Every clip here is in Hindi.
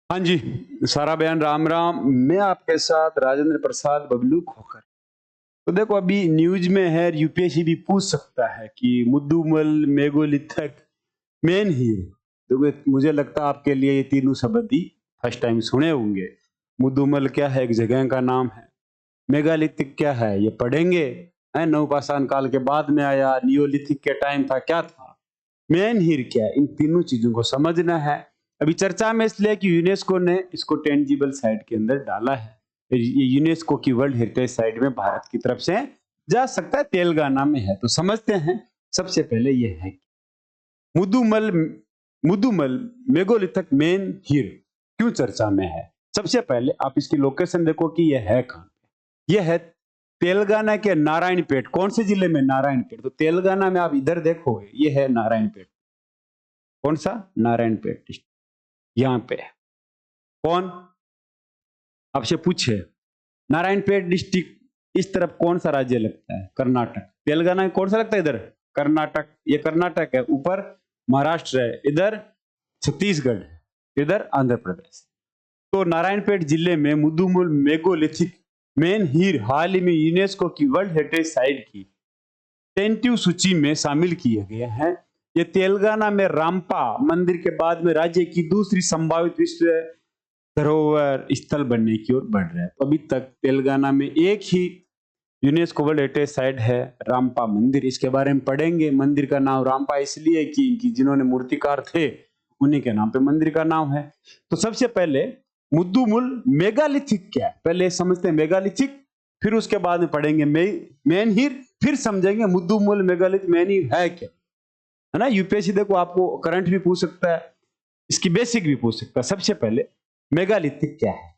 हाँ जी, सारा बयान राम राम। मैं आपके साथ राजेंद्र प्रसाद बबलू खोखर। तो देखो, अभी न्यूज में है, यूपीएससी भी पूछ सकता है कि मुद्दुमल, मेगोलिथक, मेन ही। देखो, मुझे लगता है आपके लिए ये तीनों शब्द ही फर्स्ट टाइम सुने होंगे। मुद्दुमल क्या है? एक जगह का नाम है। मेगालिथिक क्या है? ये पढ़ेंगे। नवपाषाण काल के बाद में आया, नियोलिथिक के टाइम था, क्या था? मेन हीर क्या है? इन तीनों चीजों को समझना है। अभी चर्चा में इसलिए कि यूनेस्को ने इसको टेंजिबल साइट के अंदर डाला है। ये यूनेस्को की वर्ल्ड हेरिटेज साइट में भारत की तरफ से जा सकता है, तेलंगाना में है। तो समझते हैं। सबसे पहले ये है मुदुमल मुदुमल मेगोलिथिक मेन हीर क्यों चर्चा में है। सबसे पहले आप इसकी लोकेशन देखो कि यह है कहां पे। यह है तेलंगाना के नारायणपेट। कौन से जिले में? नारायणपेट। तो तेलंगाना में आप इधर देखोगे, यह है नारायणपेट। कौन सा? नारायणपेट डिस्ट्रिक्ट। यहाँ पे है। कौन आपसे पूछे नारायणपेट डिस्ट्रिक्ट इस तरफ कौन सा राज्य लगता है? कर्नाटक। तेलंगाना में कौन सा लगता है? इधर कर्नाटक। ये कर्नाटक है, ऊपर महाराष्ट्र है, इधर छत्तीसगढ़ है, इधर आंध्र प्रदेश। तो नारायणपेट जिले में मुदुमल मेगोलिथिक मेन हीर हाल ही में यूनेस्को की वर्ल्ड हेरिटेज साइट की टेंटिव सूची में शामिल किए गए हैं। ये तेलंगाना में रामपा मंदिर के बाद में राज्य की दूसरी संभावित विश्व धरोहर स्थल बनने की ओर बढ़ रहा है। तो अभी तक तेलंगाना में एक ही यूनेस्को वर्ल्ड हेरिटेज साइट है, रामपा मंदिर। इसके बारे में पढ़ेंगे। मंदिर का नाम रामपा इसलिए कि जिन्होंने मूर्तिकार थे उन्हीं के नाम पे मंदिर का नाम है। तो सबसे पहले मुद्दुमुल मेगालिथिक क्या है, पहले समझते हैं मेगालिथिक, फिर उसके बाद में पढ़ेंगे मेन हीर, फिर समझेंगे मुद्दुमुल मेगालिथ मेन हीर है क्या, है ना। यूपीएससी देखो आपको करंट भी पूछ सकता है, इसकी बेसिक भी पूछ सकता है। सबसे पहले मेगालिथिक क्या है।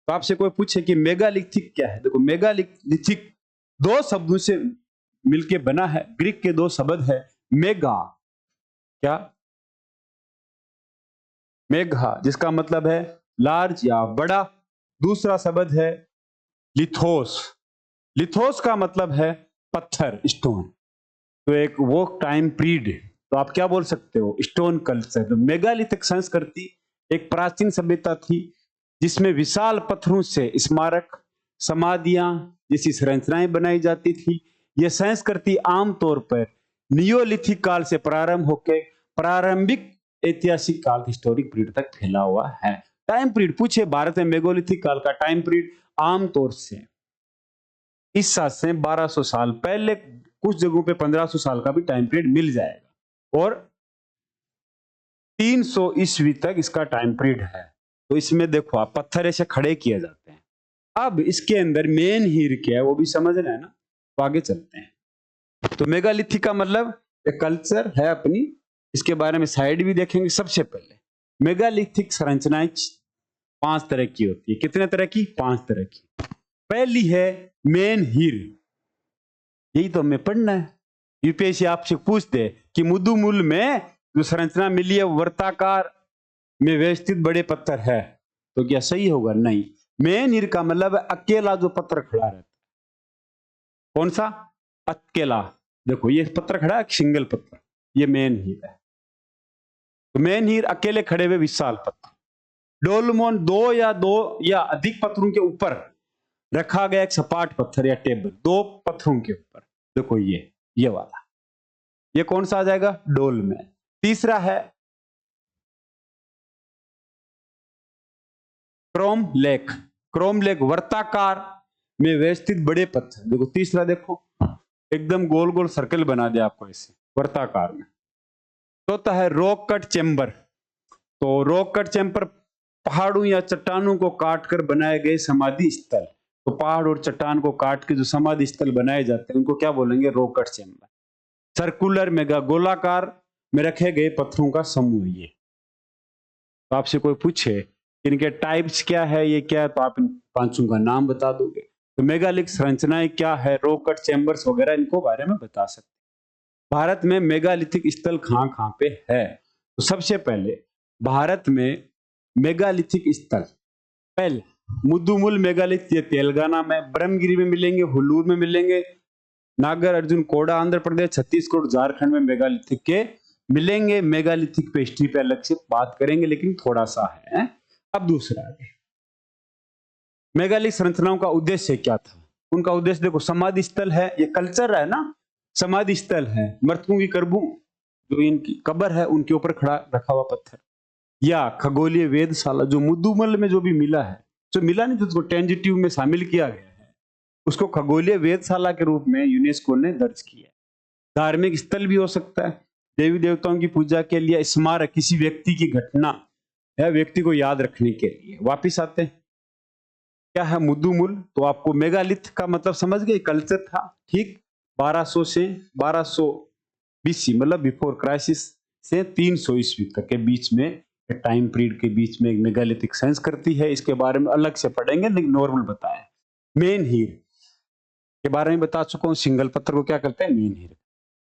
तो आपसे कोई पूछे कि मेगालिथिक क्या है, देखो मेगालिथिक दो शब्दों से मिलके बना है। ग्रीक के दो शब्द है, मेगा, क्या? मेघा, जिसका मतलब है लार्ज या बड़ा। दूसरा शब्द है लिथोस। लिथोस का मतलब है पत्थर, स्टोन। तो एक वो टाइम पीरियड, तो आप क्या बोल सकते हो? Stone culture. तो मेगालिथिक संस्कृति एक प्राचीन सभ्यता थी जिसमें विशाल पत्थरों से स्मारक, समाधियां जैसी संरचनाएं बनाई जाती थी। यह संस्कृति आमतौर पर नियोलिथिक काल से प्रारंभ होकर प्रारंभिक ऐतिहासिक काल, हिस्टोरिक पीरियड तक फैला हुआ है। टाइम पीरियड पूछे भारत में मेगालिथिक काल का टाइम पीरियड आमतौर से इस साल से 1200 साल पहले, कुछ जगहों पे 1500 साल का भी टाइम पीरियड मिल जाएगा, और 300 ईस्वी तक इसका टाइम पीरियड है। तो इसमें देखो आप, पत्थर ऐसे खड़े किए जाते हैं। अब इसके अंदर मेन हीर क्या है वो भी समझना है ना, तो आगे चलते हैं। तो मेगालिथिक का मतलब एक कल्चर है अपनी, इसके बारे में साइड भी देखेंगे। सबसे पहले मेगालिथिक संरचनाएं 5 तरह की होती है। कितने तरह की? 5 तरह की। पहली है मेन हीर, यही तो हमें पढ़ना है। यूपीएससी आपसे पूछते कि मुद्दुमुल में जो संरचना मिली है वर्ताकार में व्यवस्थित बड़े पत्थर है, तो क्या सही होगा? नहीं। मेन हीर का मतलब है अकेला जो पत्थर खड़ा रहता है। कौन सा? अकेला। देखो ये पत्थर खड़ा है, सिंगल पत्थर, ये मेन हीर है। तो मेन हीर अकेले खड़े हुए विशाल पत्थर। डोलमोन दो या अधिक पत्थरों के ऊपर रखा गया एक सपाट पत्थर या टेबल, दो पत्थरों के ऊपर। देखो ये वाला, ये कौन सा आ जाएगा? डोल में। तीसरा है क्रोम लेक। क्रोम लेक वर्ताकार में व्यवस्थित बड़े पत्थर। देखो तीसरा, देखो एकदम गोल गोल सर्कल बना दिया आपको ऐसे वर्ताकार में। चौथा है रॉक कट चेंबर। तो रॉक कट चेंबर पहाड़ों या चट्टानों को काटकर बनाए गए समाधि स्थल। तो पहाड़ और चट्टान को काट के जो समाधि स्थल बनाए जाते हैं उनको क्या बोलेंगे? Rock cut chamber. Circular mega, गोलाकार में रखे गए पत्थरों का समूह। ये तो आपसे कोई पूछे इनके टाइप्स क्या है, ये क्या है, तो आप इन पांचों का नाम बता दोगे। तो मेगालिथिक संरचनाएं क्या है, रॉक कट चेंबर्स वगैरह, इनको बारे में बता सकते। भारत में मेगालिथिक स्थल कहां कहां पे है? तो सबसे पहले भारत में मेगालिथिक स्थल, पहले मुद्दुमुल मेगालिथ, ये तेलंगाना में, ब्रह्मगिरी में मिलेंगे, हुलूर में मिलेंगे, नागर अर्जुन कोड़ा आंध्र प्रदेश, छत्तीसगढ़, झारखंड में मेगालिथिक के मिलेंगे। मेगालिथिक पे हिस्ट्री पे अलग से बात करेंगे, लेकिन थोड़ा सा है। अब दूसरा आगे, मेगालिथ संरचनाओं का उद्देश्य क्या था? उनका उद्देश्य देखो, समाधि स्थल है, ये कल्चर है ना, समाधि स्थल है, मृतकों की करबू जो इनकी कब्र है उनके ऊपर खड़ा रखा हुआ पत्थर, या खगोलीय वेधशाला जो मुद्दुमल में जो भी मिला है, जो मिला नहीं जिसको टेंजिटिव में शामिल किया गया है, उसको खगोलीय वेधशाला के रूप में यूनेस्को ने दर्ज किया। धार्मिक स्थल भी हो सकता है, देवी देवताओं की पूजा के लिए, स्मारक किसी व्यक्ति की घटना या व्यक्ति को याद रखने के लिए। वापिस आते हैं, क्या है मुद्दुमुल? तो आपको मेगालिथ का मतलब समझ गए, कल्चर था, ठीक। 1200 से 1200 बीसी मतलब बिफोर क्राइसिस से 300 ईस्वी तक के बीच में, टाइम पीरियड के बीच में एक मेगालिथिक संस्कृति है। इसके बारे में अलग से पढ़ेंगे, लेकिन नॉर्मल बताया। मेनहीर के बारे में बता चुका हूं, सिंगल पत्थर को क्या करते हैं, मेनहीर।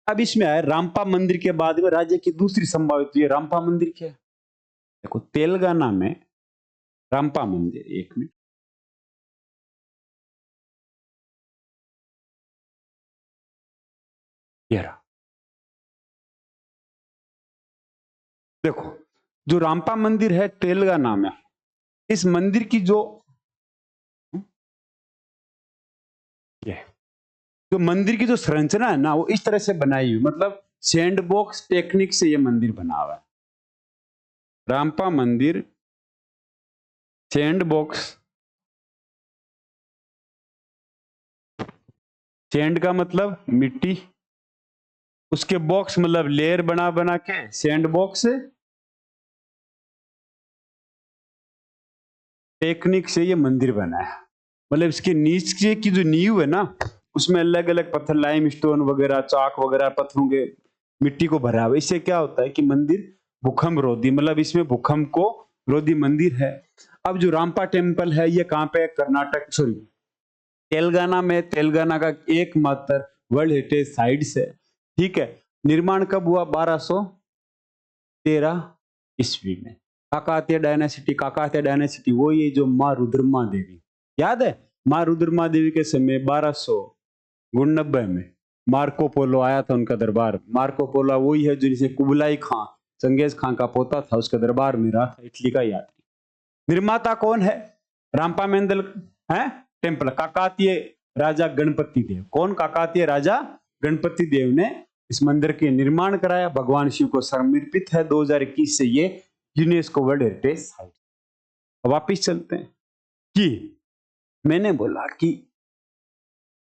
अब इसमें आया रामपा मंदिर के बाद में राज्य की दूसरी संभावित, ये रामपा मंदिर क्या है? देखो तेलंगाना में रामपा मंदिर, एक मिनट, ये रहा। देखो जो रामपा मंदिर है तेलंगाना में, इस मंदिर की जो मंदिर की जो संरचना है ना, वो इस तरह से बनाई हुई, मतलब सैंड बॉक्स टेक्निक से ये मंदिर बना हुआ है। रामपा मंदिर सैंड बॉक्स, सैंड का मतलब मिट्टी, उसके बॉक्स मतलब लेयर बना बना के सैंड बॉक्स टेक्निक से ये मंदिर बना है। मतलब इसके नीचे की जो नींव है ना, उसमें अलग अलग पत्थर, लाइम स्टोन वगैरह, चाक वगैरह पत्थरों के मिट्टी को भरा हुआ। इससे क्या होता है कि मंदिर भूकंप रोधी, मतलब इसमें भूकंप को रोधी मंदिर है। अब जो रामपा टेम्पल है ये कहाँ पे? कर्नाटक, सॉरी तेलंगाना में। तेलंगाना का एकमात्र वर्ल्ड हेरिटेज साइट्स है, ठीक है। निर्माण कब हुआ? 1213 ईस्वी में। काकातीय डायनेसिटी, काकातीय डायनेसिटी वो ये जो माँ रुद्रमा देवी, याद है? माँ रुद्रमा देवी के समय 1299 में मार्को पोलो आया था उनका दरबार। मार्को पोलो वही है जिसे कुबलाई खां, चंगेज खां का पोता था, उसके दरबार में रहा था, इटली का यात्री। निर्माता कौन है? रामपा मंदिर है टेम्पल, काकातीय राजा गणपति देव। कौन? काकातीय राजा गणपति देव ने इस मंदिर के निर्माण कराया। भगवान शिव को समर्पित है। 2021 से ये यूनेस्को वर्ल्ड हेरिटेज साइट। वापिस चलते हैं कि मैंने बोला कि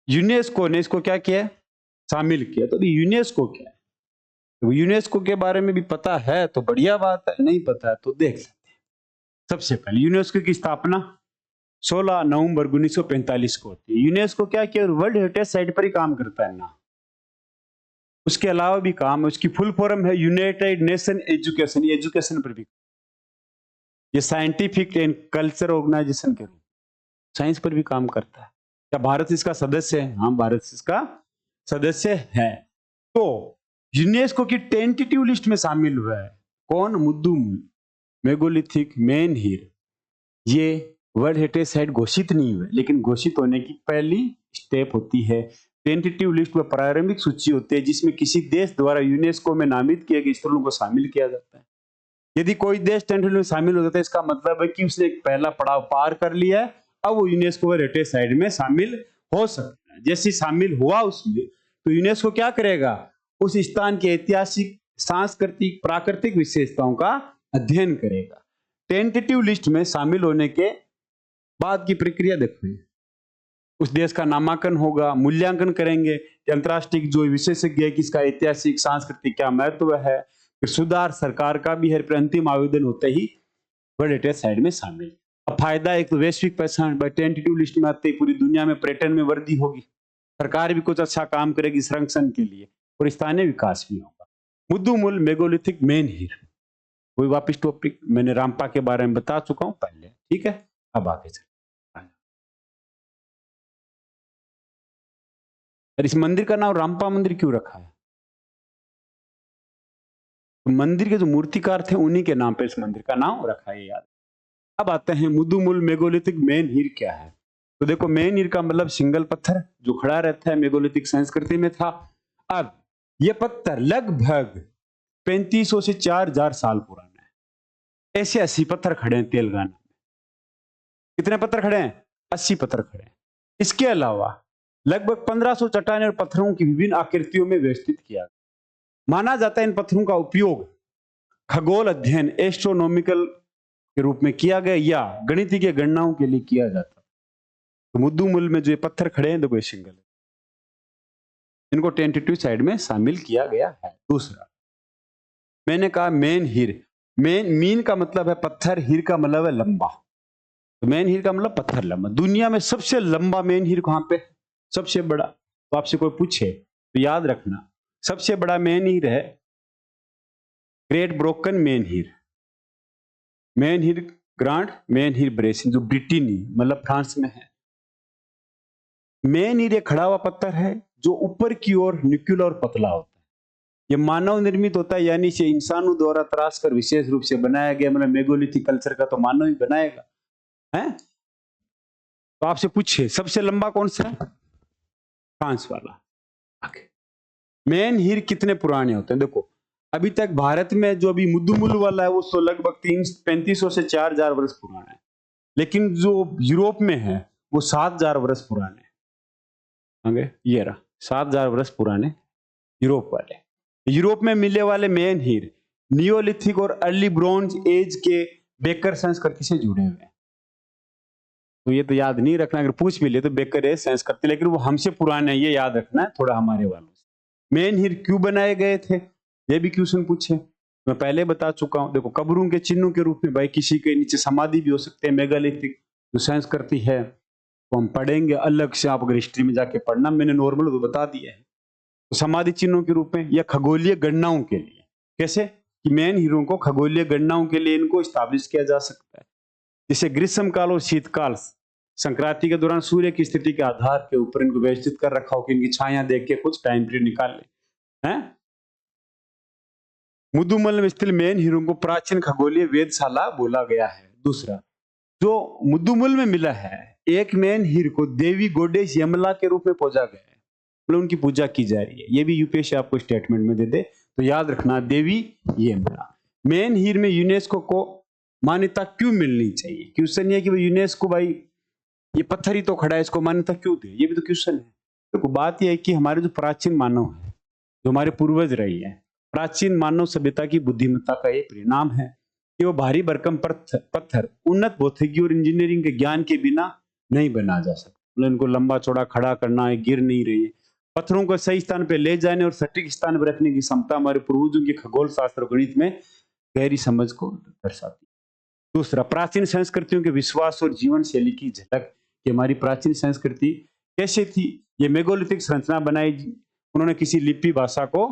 यूनेस्को ने इसको क्या किया? शामिल किया। तो अभी यूनेस्को क्या है? तो यूनेस्को के बारे में भी पता है तो बढ़िया बात है, नहीं पता है तो देख लेते हैं। सबसे पहले यूनेस्को की स्थापना 16 नवंबर 1945 को होती है। यूनेस्को क्या किया? वर्ल्ड हेरिटेज साइट पर ही काम करता है ना, उसके अलावा भी काम है। उसकी फुल फॉर्म है यूनाइटेड नेशन एजुकेशन, ये एजुकेशन पर भी, ये साइंटिफिक एंड कल्चर ऑर्गेनाइजेशन के रूप, साइंस पर भी काम करता है। क्या भारत इसका सदस्य है? हाँ, भारत इसका सदस्य है। तो यूनेस्को की टेंटेटिव लिस्ट में शामिल हुआ है कौन? मुद्दुमुल मेगालिथिक मेनहीर। ये वर्ल्ड हेरिटेज साइट घोषित नहीं हुए, लेकिन घोषित होने की पहली स्टेप होती है। टेंटेटिव लिस्ट में प्रारंभिक सूची होती है जिसमें किसी देश द्वारा यूनेस्को में नामित किए गए स्थलों को शामिल किया जाता है। यदि कोई देश टेंटेटिव में शामिल हो जाता है, इसका मतलब है कि उसने एक पहला पड़ाव पार कर लिया है, अब वो यूनेस्को वर्ल्ड हेरिटेज साइट में शामिल हो सकता है। जैसे शामिल हुआ उसमें, तो यूनेस्को क्या करेगा? उस स्थान के ऐतिहासिक, सांस्कृतिक, प्राकृतिक विशेषताओं का अध्ययन करेगा। टेंटेटिव लिस्ट में शामिल होने के बाद की प्रक्रिया देखो, उस देश का नामांकन होगा, मूल्यांकन करेंगे कि अंतरराष्ट्रीय जो विशेषज्ञ है कि इसका ऐतिहासिक सांस्कृतिक क्या महत्व है, फिर सुधार सरकार का भी है, फिर अंतिम आवेदन होते ही वर्ल्ड हेरिटेज साइट में शामिल। अब फायदा एक तो वैश्विक पहचान, टेंटेटिव लिस्ट में आते ही पूरी दुनिया में पर्यटन में वृद्धि होगी, सरकार भी कुछ अच्छा काम करेगी संरक्षण के लिए, और स्थानीय विकास भी होगा। मुद्दुमुल मेगालिथिक मेनहीर, वही वापिस टॉपिक, मैंने रामपा के बारे में बता चुका हूं पहले, ठीक है। अब आगे चल, इस मंदिर का नाम रामपा मंदिर क्यों रखा है? तो मंदिर के जो मूर्तिकार थे उन्हीं के नाम पर इस मंदिर का नाम रखा है, याद। अब आते हैं मुद्दुमुल मेगालिथिक मेनहीर क्या है। तो देखो मेनहीर का मतलब सिंगल पत्थर जो खड़ा रहता है, मेगालिथिक संस्कृति में था। अब ये पत्थर लगभग 3500 से 4000 साल पुराना है। ऐसे 80 पत्थर खड़े हैं तेलंगाना में। कितने पत्थर खड़े हैं? 80 पत्थर खड़े हैं। इसके अलावा लगभग 1500 चट्टानें और पत्थरों की विभिन्न आकृतियों में व्यवस्थित किया गया। माना जाता है इन पत्थरों का उपयोग खगोल अध्ययन एस्ट्रोनॉमिकल के रूप में किया गया या गणितीय गणनाओं के लिए किया जाता। तो मुद्दुमुल में जो ये पत्थर खड़े हैं, देखो ये सिंगल है, इनको टेंटेटिव साइड में शामिल किया गया है। दूसरा, मैंने कहा मेन हीर, मीन का मतलब है पत्थर, हीर का मतलब है लंबा। तो मेन हीर का मतलब पत्थर लंबा। दुनिया में सबसे लंबा मेन हीर कहां पे? सबसे बड़ा। तो आपसे कोई पूछे तो याद रखना सबसे बड़ा मेन हीर है ग्रेट ब्रोकन मेन हीर, मेन हीर ग्रांड, मेन हीर ब्रेसिन, जो ब्रिटेनी मतलब फ्रांस में है। मेन हीर एक खड़ा हुआ पत्थर है जो ऊपर की ओर न्यूक्लियर और पतला होता है। यह मानव निर्मित होता है, यानी से इंसानों द्वारा तराश कर विशेष रूप से बनाया गया। मतलब मेगोलिथिक कल्चर का तो मानव ही बनाएगा है। तो आपसे पूछे सबसे लंबा कौन सा है? फ्रांस वाला। आगे मेन हीर कितने पुराने होते हैं? देखो अभी तक भारत में जो अभी मुद्दुमुल वाला है वो तो लगभग 3500 से 4000 वर्ष पुराना है, लेकिन जो यूरोप में है वो 7000 वर्ष पुराने हैं। आगे ये रहा 7000 वर्ष पुराने यूरोप वाले। यूरोप में मिलने वाले मेन हीर नियोलिथिक और अर्ली ब्रोंज एज के बेकर संस्कृति से जुड़े हुए हैं। तो ये तो याद नहीं रखना, अगर पूछ भी ले तो बेकर एज संस्कृति, लेकिन वो हमसे पुराने हैं, ये याद रखना है थोड़ा हमारे वालों से। मेन हीर क्यों बनाए गए थे, ये भी क्वेश्चन पूछे, मैं पहले बता चुका हूं। देखो कब्रों के चिन्हों के रूप में, भाई किसी के नीचे समाधि भी हो सकते हैं। मेगालिथिक जो संस्कृति है तो हम पढ़ेंगे अलग से, आप अगर हिस्ट्री में जाके पढ़ना, मैंने नॉर्मल तो बता दिया है। तो समाधि चिन्हों के रूप में या खगोलीय गणनाओं के लिए, कैसे कि मेन हीरों को खगोलीय गणनाओं के लिए इनको स्टैब्लिश किया जा सकता है। जैसे ग्रीष्म काल और शीतकाल संक्रांति के दौरान सूर्य की स्थिति के आधार के ऊपर इनको व्यवस्थित कर रखा हो कि इनकी छाया देख के कुछ टाइम पीरियड निकाल ले हैं। मुद्दुमल में स्थित मेन हीरों को प्राचीन खगोलीय वेधशाला बोला गया है। दूसरा, जो मुद्दुमल में मिला है एक मेन हीर को देवी गोडेस यमला के रूप में पूजा गया है, मतलब उनकी पूजा की जा रही है। ये भी यूपीएससी आपको स्टेटमेंट में दे दे तो याद रखना देवी यमला। मेन हीर में यूनेस्को को मान्यता क्यों मिलनी चाहिए? क्वेश्चन ये कि भाई यूनेस्को, भाई ये पत्थर ही तो खड़ा है, इसको मान्यता क्यों दे? ये भी तो क्वेश्चन है। तो बात यह है कि हमारे जो प्राचीन मानव है, जो हमारे पूर्वज रही है, प्राचीन मानव सभ्यता की बुद्धिमत्ता का ये परिणाम है कि वो भारी भरकम पत्थर उन्नत भौतिकी और इंजीनियरिंग के ज्ञान के बिना नहीं बना जा सकता। मतलब इनको लंबा चौड़ा खड़ा करना है, गिर नहीं रही है। पत्थरों को सही स्थान पर ले जाने और सटीक स्थान पर रखने की क्षमता हमारे पूर्वजों की खगोल शास्त्र और गणित में गहरी समझ को दर्शाती है। दूसरा, प्राचीन संस्कृतियों के विश्वास और जीवन शैली की झलक कि हमारी प्राचीन संस्कृति कैसे थी। ये मेगालिथिक संरचना बनाई, उन्होंने किसी लिपि भाषा को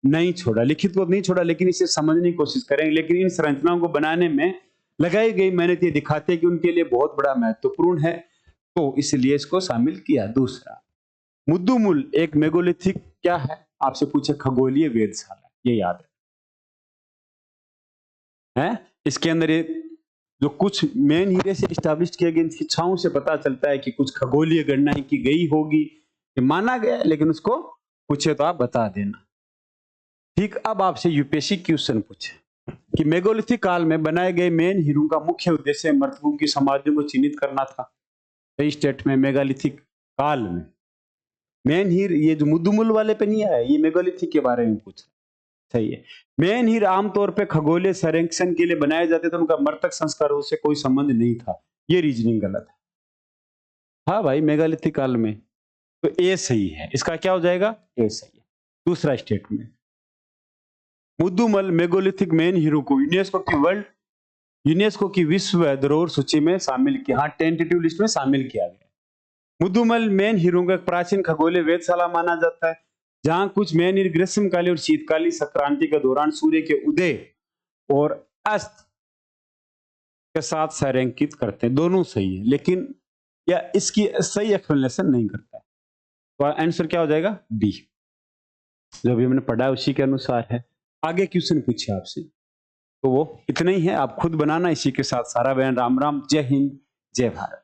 नहीं छोड़ा, लिखित को नहीं छोड़ा, लेकिन इसे समझने की कोशिश करेंगे। लेकिन इन संरचनाओं को बनाने में लगाई गई मेहनत ये दिखाते हैं कि उनके लिए बहुत बड़ा महत्वपूर्ण है, तो इसलिए इसको शामिल किया। दूसरा, मुद्दुमुल एक मेगालिथिक क्या है? आपसे पूछे खगोलीय वेधशाला, ये याद है। इसके अंदर ये जो कुछ मेन हीरे से स्टैब्लिश किए गए शिक्षाओं से पता चलता है कि कुछ खगोलीय गणनाएं की गई होगी, ये माना गया, लेकिन उसको पूछे तो आप बता देना। ठीक, अब आपसे यूपीएससी क्वेश्चन पूछे कि मेगालिथिक काल में बनाए गए मेन हीरों का मुख्य उद्देश्य मृतकों की समाधियों को चिन्हित करना था। सही स्टेट में मेगालिथिक काल में मेन हीर, ये जो मुद्दुमुल वाले पे नहीं आया, ये मेगालिथिक के बारे में पूछ, सही है। मेन हीर आमतौर पे खगोलीय संरक्षण के लिए बनाए जाते थे, उनका मृतक संस्कारों से कोई संबंध नहीं था। ये रीजनिंग गलत है। हाँ भाई, मेगालिथिक काल में, तो ए सही है, इसका क्या हो जाएगा? ए सही है। दूसरा स्टेटमेंट, मुद्दुमल मेगालिथिक मेन हीरो को यूनेस्को की विश्व धरोहर सूची में शामिल किया। हाँ, टेंटेटिव लिस्ट में शामिल किया गया। मुद्दुमल मेन हीरो का प्राचीन खगोलीय वेधशाला माना जाता है, जहां कुछ मेन हीर ग्रीष्मकालीन और शीतकालीन संक्रांति के दौरान सूर्य के उदय और अस्त के साथ संरेखित करते हैं। दोनों सही है, लेकिन या इसकी सही एक्सप्लेनेशन नहीं करता है। तो आंसर क्या हो जाएगा? बी। जो भी मैंने पढ़ा है उसी के अनुसार है। आगे क्वेश्चन पूछे आपसे, तो वो इतना ही है, आप खुद बनाना। इसी के साथ सारा बहन राम राम, जय हिंद, जय भारत।